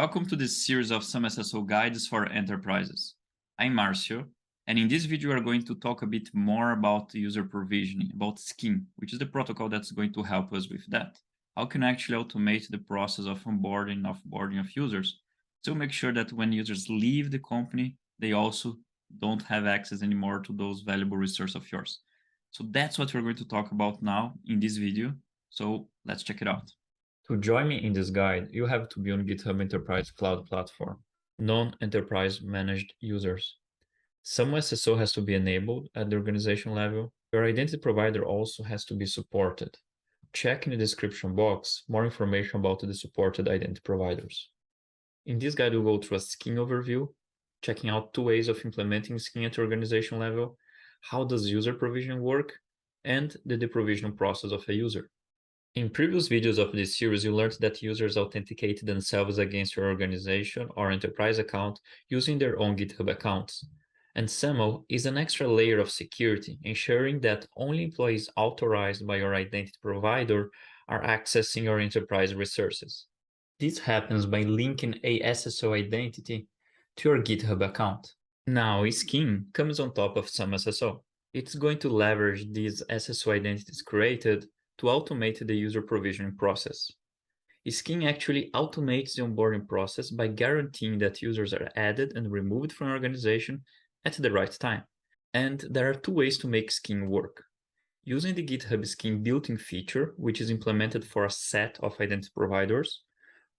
Welcome to this series of SAML SSO guides for enterprises. I'm Marcio, and in this video we are going to talk a bit more about user provisioning, about SCIM, which is the protocol that's going to help us with that. How can I actually automate the process of onboarding, offboarding of users to make sure that when users leave the company, they also don't have access anymore to those valuable resources of yours. So that's what we're going to talk about now in this video. So let's check it out. To join me in this guide, you have to be on GitHub Enterprise Cloud Platform, non-enterprise managed users. SAML SSO has to be enabled at the organization level. Your identity provider also has to be supported. Check in the description box more information about the supported identity providers. In this guide, we'll go through a SCIM overview, checking out 2 ways of implementing SCIM at organization level, how does user provision work, and the deprovisioning process of a user. In previous videos of this series, you learned that users authenticate themselves against your organization or enterprise account using their own GitHub accounts. And SAML is an extra layer of security, ensuring that only employees authorized by your identity provider are accessing your enterprise resources. This happens by linking a SSO identity to your GitHub account. Now, SCIM comes on top of SAML SSO. It's going to leverage these SSO identities created to automate the user provisioning process. SCIM actually automates the onboarding process by guaranteeing that users are added and removed from an organization at the right time. And there are 2 ways to make SCIM work. Using the GitHub SCIM built-in feature, which is implemented for a set of identity providers,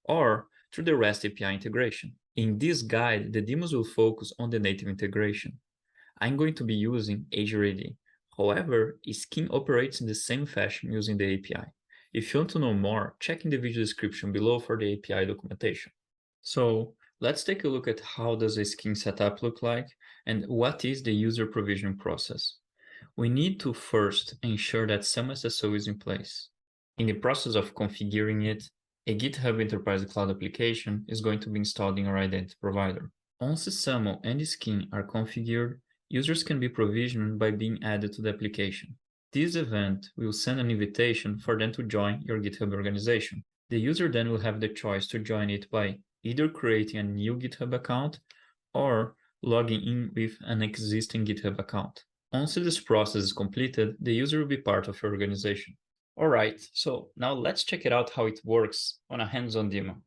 or through the REST API integration. In this guide, the demos will focus on the native integration. I'm going to be using Azure AD. However, SCIM operates in the same fashion using the API. If you want to know more, check in the video description below for the API documentation. So let's take a look at how does a SCIM setup look like and what is the user provisioning process. We need to first ensure that SAML SSO is in place. In the process of configuring it, a GitHub Enterprise Cloud application is going to be installed in our identity provider. Once SAML and SCIM are configured, users can be provisioned by being added to the application. This event will send an invitation for them to join your GitHub organization. The user then will have the choice to join it by either creating a new GitHub account or logging in with an existing GitHub account. Once this process is completed, the user will be part of your organization. Alright, so now let's check it out how it works on a hands-on demo.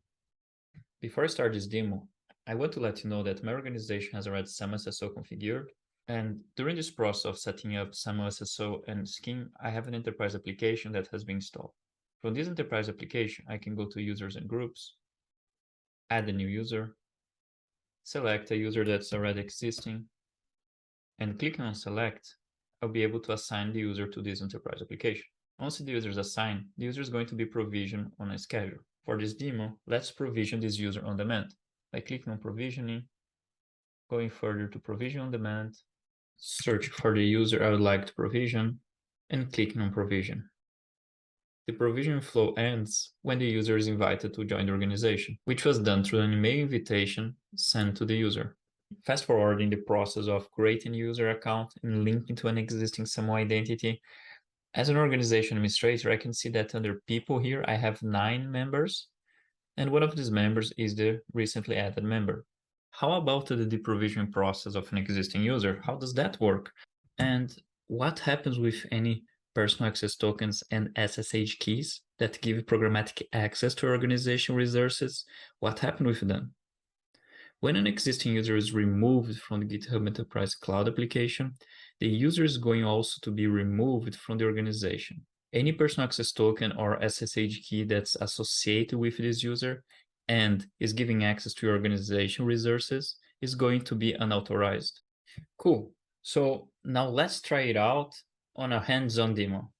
Before I start this demo, I want to let you know that my organization has already SAML SSO configured. And during this process of setting up SAML SSO and SCIM, I have an enterprise application that has been installed. From this enterprise application, I can go to users and groups, add a new user, select a user that's already existing, and clicking on select, I'll be able to assign the user to this enterprise application. Once the user is assigned, the user is going to be provisioned on a schedule. For this demo, let's provision this user on demand by clicking on provisioning, going further to provision on demand, search for the user I would like to provision, and clicking on provision. The provision flow ends when the user is invited to join the organization, which was done through an email invitation sent to the user. Fast forwarding the process of creating a user account and linking to an existing SAML identity. As an organization administrator, I can see that under people here, I have 9 members, and one of these members is the recently added member. How about the deprovisioning process of an existing user? How does that work? And what happens with any personal access tokens and SSH keys that give programmatic access to organization resources? What happens with them? When an existing user is removed from the GitHub Enterprise Cloud application, the user is going also to be removed from the organization. Any personal access token or SSH key that's associated with this user and is giving access to your organization resources is going to be unauthorized. Cool. So now let's try it out on a hands-on demo.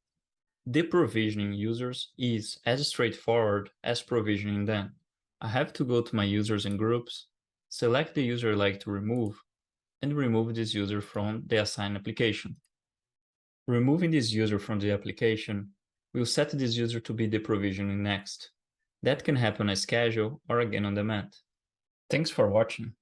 Deprovisioning users is as straightforward as provisioning them. I have to go to my users and groups, select the user I'd like to remove, and remove this user from the assigned application. Removing this user from the application will set this user to be deprovisioning next. That can happen as schedule or again on demand. Thanks for watching.